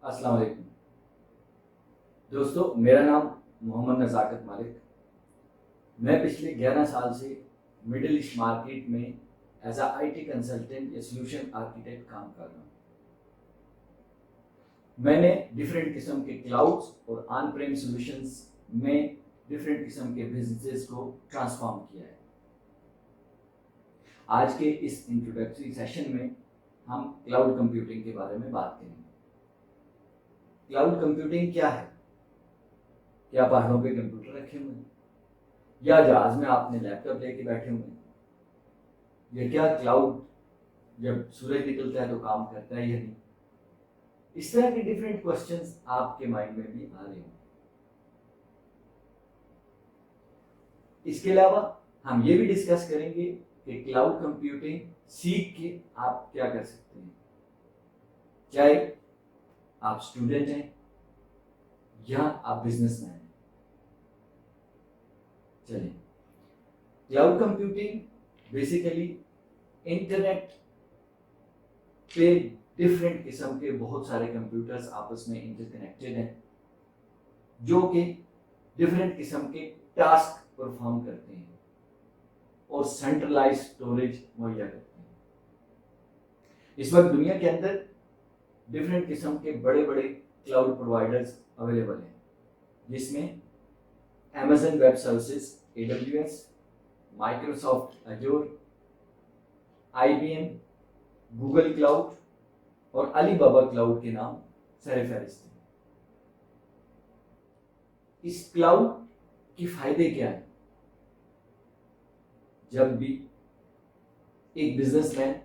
अस्सलाम वालेकुम दोस्तों, मेरा नाम मोहम्मद नज़ाकत मलिक। मैं पिछले 11 साल से मिडिल ईस्ट मार्केट में एज अ आईटी कंसल्टेंट या सोल्यूशन आर्किटेक्ट काम कर रहा हूँ। मैंने डिफरेंट किस्म के क्लाउड्स और ऑन प्रेम सॉल्यूशंस में डिफरेंट किस्म के बिजनेसेस को ट्रांसफॉर्म किया है। आज के इस इंट्रोडक्टरी सेशन में हम क्लाउड कंप्यूटिंग के बारे में बात करेंगे। क्लाउड कंप्यूटिंग क्या है? क्या पहाड़ों पे कंप्यूटर रखे हुए हैं, या जहाज में आपने लैपटॉप लेके बैठे हुए हैं, या क्या क्लाउड जब सूरज निकलता है तो काम करता है या नहीं? इस तरह के डिफरेंट क्वेश्चंस आपके माइंड में भी आ रहे होंगे। इसके अलावा हम ये भी डिस्कस करेंगे कि क्लाउड कंप्यूटिंग सीख के आप क्या कर सकते हैं, चाहे आप स्टूडेंट हैं या आप बिजनेसमैन हैं। चलिए, क्लाउड कंप्यूटिंग बेसिकली इंटरनेट पे डिफरेंट किस्म के बहुत सारे कंप्यूटर्स आपस में इंटरकनेक्टेड हैं, जो कि डिफरेंट किस्म के टास्क परफॉर्म करते हैं और सेंट्रलाइज स्टोरेज मुहैया करते हैं। इस वक्त दुनिया के अंदर डिफरेंट किस्म के बड़े बड़े क्लाउड प्रोवाइडर्स अवेलेबल हैं, जिसमें Amazon web services AWS, Microsoft Azure, IBM, Google cloud और अलीबाबा क्लाउड के नाम सरफहरिस्त हैं। इस क्लाउड के फायदे क्या हैं? जब भी एक बिजनेसमैन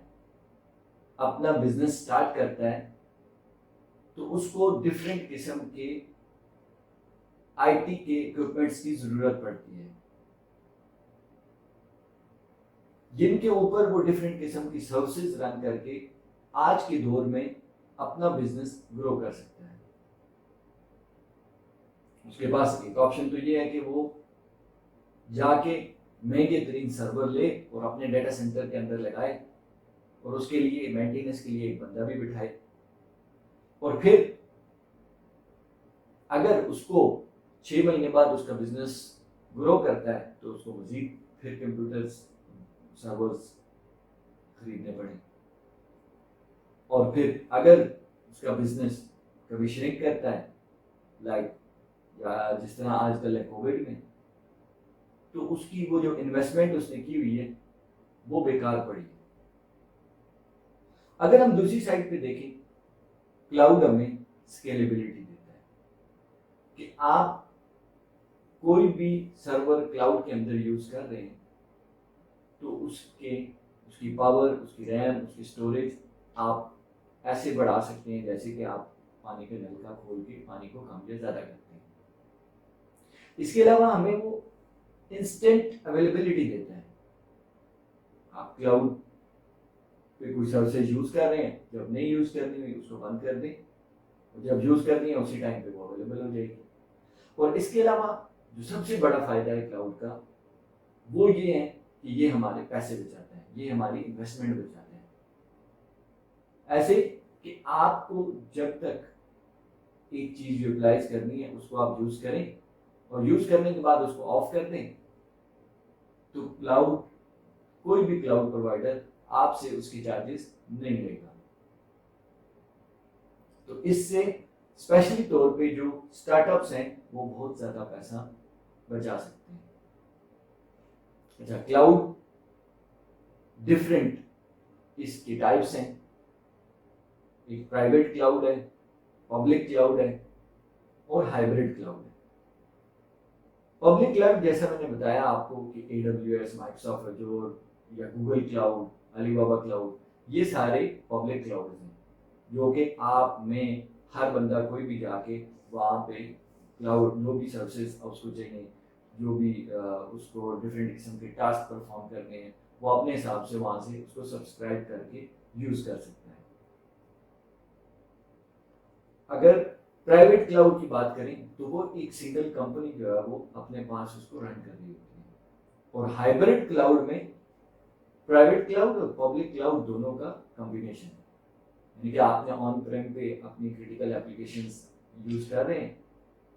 अपना बिजनेस स्टार्ट करता है तो उसको डिफरेंट किस्म के आईटी के इक्विपमेंट्स की जरूरत पड़ती है, जिनके ऊपर वो डिफरेंट किस्म की सर्विसेज रन करके आज के दौर में अपना बिजनेस ग्रो कर सकता है। उसके पास एक ऑप्शन तो ये है कि वो जाके महंगे तरीन सर्वर ले और अपने डेटा सेंटर के अंदर लगाए और उसके लिए मेंटेनेंस के लिए एक बंदा भी बिठाए, और फिर अगर उसको 6 महीने बाद उसका बिजनेस ग्रो करता है तो उसको मजीद फिर कंप्यूटर्स सर्वर्स खरीदने पड़े, और फिर अगर उसका बिजनेस कभी श्रिंक करता है, लाइक जिस तरह आजकल है कोविड में, तो उसकी वो जो इन्वेस्टमेंट उसने की हुई है वो बेकार पड़ी है। अगर हम दूसरी साइड पे देखें, क्लाउड हमें स्केलेबिलिटी देता है कि आप कोई भी सर्वर क्लाउड के अंदर यूज कर रहे हैं तो उसकी पावर, उसकी रैम, उसकी स्टोरेज आप ऐसे बढ़ा सकते हैं जैसे कि आप पानी का नलका खोल के पानी को कम या ज्यादा करते हैं। इसके अलावा हमें वो इंस्टेंट अवेलेबिलिटी देता है। आप क्लाउड पे कोई सर्विसेज यूज कर रहे हैं, जब नहीं यूज करनी हुई उसको बंद कर दें, और जब यूज करनी है उसी टाइम पे वो अवेलेबल हो जाएगी। और इसके अलावा जो सबसे बड़ा फायदा है क्लाउड का, वो ये है कि ये हमारे पैसे बचाता है, ये हमारी इन्वेस्टमेंट बचाता है। ऐसे कि आपको जब तक एक चीज यूटिलाइज करनी है उसको आप यूज करें, और यूज करने के बाद उसको ऑफ कर दें, तो क्लाउड, कोई भी क्लाउड प्रोवाइडर आपसे उसकी चार्जेस नहीं लेगा। तो इससे स्पेशली तौर पे जो स्टार्टअप्स हैं वो बहुत ज्यादा पैसा बचा सकते हैं। अच्छा, क्लाउड डिफरेंट इसके टाइप्स हैं। एक प्राइवेट क्लाउड है, पब्लिक क्लाउड है और हाइब्रिड क्लाउड है। पब्लिक क्लाउड जैसा मैंने बताया आपको कि AWS, माइक्रोसॉफ्ट एजूर या गूगल क्लाउड, अलीबाबा क्लाउड, ये सारे पब्लिक क्लाउड हैं, जो कि आप में हर बंदा कोई भी जाके वहाँ पे क्लाउड जो भी सर्विसेज उसको चाहिए, जो भी उसको डिफरेंट किस्म के टास्क परफॉर्म करने हैं, वो अपने हिसाब से वहाँ से उसको सब्सक्राइब करके यूज कर सकता है। अगर प्राइवेट क्लाउड की बात करें तो वो एक सिंगल कंपनी जो है वो अपने पास उसको रन कर रही होती है। और हाइब्रिड क्लाउड में प्राइवेट क्लाउड और पब्लिक क्लाउड दोनों का कॉम्बिनेशन है, यानी कि आपने ऑन प्रेम पे अपनी क्रिटिकल एप्लीकेशंस यूज़ कर रहे हैं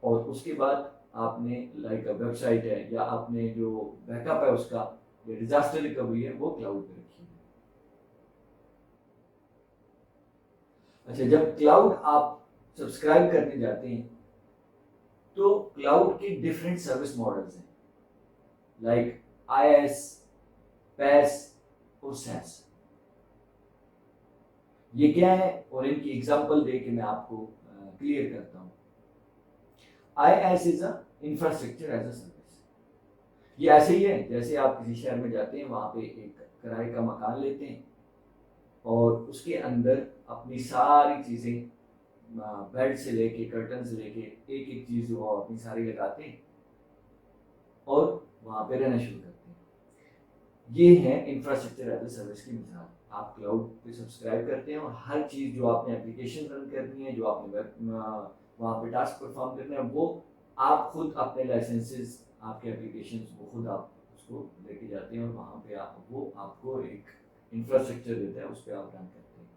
और उसके बाद आपने लाइक वेबसाइट है या आपने जो बैकअप है उसका या डिजास्टर रिकवरी है वो क्लाउड पे रखी है। अच्छा, जब क्लाउड आप सब्सक्राइब करने जाते हैं तो क्लाउड के डिफरेंट सर्विस मॉडल्स हैं लाइक IaaS, PaaS और SaaS। ये क्या है और इनकी एग्जांपल दे के मैं आपको क्लियर करता हूँ। IaaS is a infrastructure as a service. ये ऐसे ही है जैसे आप किसी शहर में जाते हैं, वहाँ पे एक किराए का मकान लेते हैं और उसके अंदर अपनी सारी चीज़ें, बेड से लेके कर्टन से लेके एक एक चीज़ जो अपनी सारी लगाते हैं और वहाँ पे रहना शुरू करते हैं। ये है इंफ्रास्ट्रक्चर एज ए सर्विस की मिसाल। आप क्लाउड पे सब्सक्राइब करते हैं और हर चीज़ जो आपने एप्लीकेशन रन करनी है, जो आपने वहाँ पे टास्क परफॉर्म करना है, वो आप खुद अपने लाइसेंसेस, आपके एप्लीकेशन वो खुद आप उसको लेके जाते हैं और वहाँ पे वो आपको एक इंफ्रास्ट्रक्चर देता है, उस पर आप रन करते हैं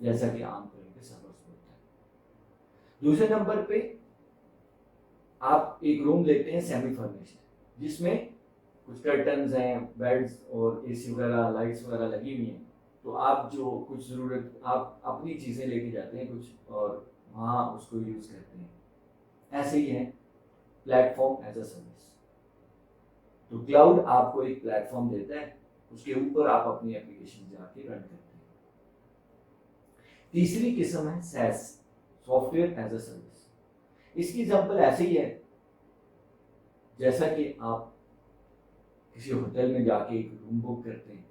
जैसा कि आम तरह के सर्वर्स होता है। दूसरे नंबर पे आप एक रूम लेते हैं सेमी फर्निश्ड, जिसमें कुछ कर्टन्स हैं, बेड्स और AC वगैरह, लाइट्स वगैरह लगी हुई हैं। तो आप जो कुछ ज़रूरत, आप अपनी चीज़ें लेके जाते हैं कुछ और वहाँ उसको यूज़ करते हैं। ऐसे ही है प्लेटफॉर्म एज अ सर्विस। तो क्लाउड आपको एक प्लेटफॉर्म देता है, उसके ऊपर आप अपनी एप्लीकेशन जाके रन करते हैं। तीसरी किस्म है SaaS, software as a service. इसकी एग्जांपल ऐसे ही है जैसा कि आप किसी होटल में जाके एक रूम बुक करते हैं,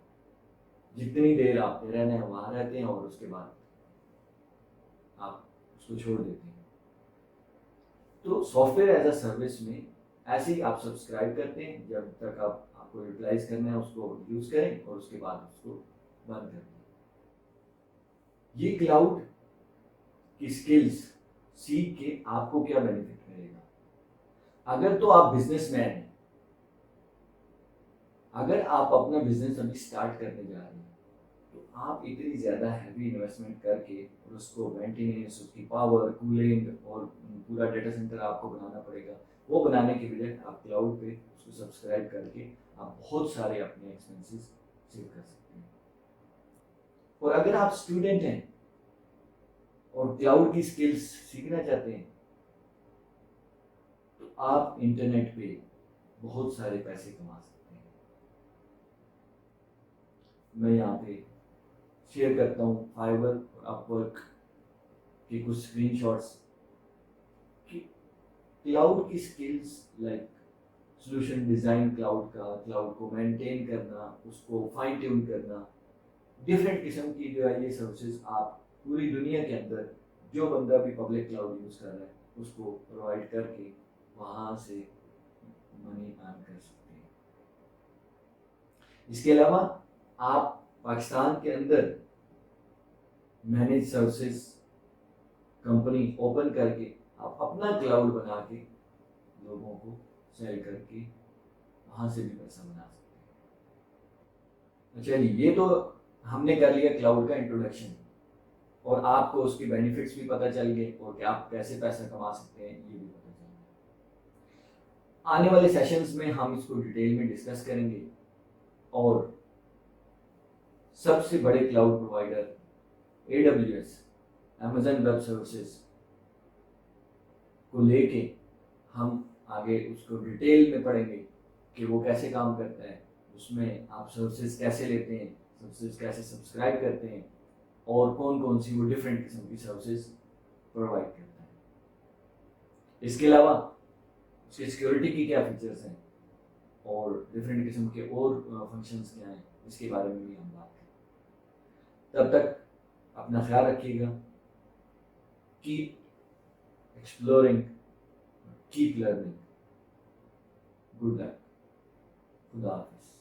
जितनी देर आपने रहना है वहाँ रहते हैं और उसके बाद आप उसको छोड़ देते हैं। तो सॉफ्टवेयर एज अ सर्विस में ऐसे ही आप सब्सक्राइब करते हैं, जब तक आपको यूटिलाइज करना है उसको यूज़ करें और उसके बाद उसको बंद कर दें। ये क्लाउड की स्किल्स सीख के आपको क्या बेनिफिट मिलेगा? अगर तो आप बिजनेसमैन हैं, अगर आप अपना बिजनेस अभी स्टार्ट करने जा रहे हैं, तो आप इतनी ज़्यादा हैवी इन्वेस्टमेंट करके और उसको मेंटेनेंस, उसकी पावर, कूलिंग और पूरा डेटा सेंटर आपको बनाना पड़ेगा। वो बनाने के बजाय आप क्लाउड पे उसको सब्सक्राइब करके आप बहुत सारे अपने एक्सपेंसेस सेव कर सकते हैं। और अगर आप स्टूडेंट हैं और क्लाउड की स्किल्स सीखना चाहते हैं, तो आप इंटरनेट पे बहुत सारे पैसे कमा सकते हैं। मैं यहाँ पे शेयर करता हूँ फाइवर और अपवर्क के कुछ स्क्रीनशॉट्स कि क्लाउड की skills like solution design, cloud का, क्लाउड को मेंटेन करना, उसको फाइन ट्यून करना, डिफरेंट किस्म की जो है ये सर्विसेज आप पूरी दुनिया के अंदर जो बंदा भी पब्लिक क्लाउड यूज़ कर रहा है उसको प्रोवाइड करके वहाँ से मनी अर्न कर सकते हैं। इसके अलावा आप पाकिस्तान के अंदर मैनेज सर्विसेज कंपनी ओपन करके आप अपना क्लाउड बना के लोगों को सेल करके वहाँ से भी पैसा बना सकते हैं। चलिए, ये तो हमने कर लिया क्लाउड का इंट्रोडक्शन और आपको उसके बेनिफिट्स भी पता चल गए और कि आप कैसे पैसा कमा सकते हैं ये भी पता चल गया। आने वाले सेशंस में हम इसको डिटेल में डिस्कस करेंगे और सबसे बड़े cloud provider AWS, Amazon web services को लेके हम आगे उसको डिटेल में पढ़ेंगे कि वो कैसे काम करता है, उसमें आप सर्विसेज कैसे लेते हैं, सर्विसेज कैसे सब्सक्राइब करते हैं और कौन कौन सी वो डिफरेंट किस्म की सर्विसेज प्रोवाइड करता है। इसके अलावा उसकी सिक्योरिटी की क्या फीचर्स हैं और डिफरेंट किस्म के और फंक्शंस क्या हैं, इसके बारे में भी हम बात करें। तब तक अपना ख्याल रखिएगा। Keep exploring, keep learning. Good luck. खुदा हाफिज़।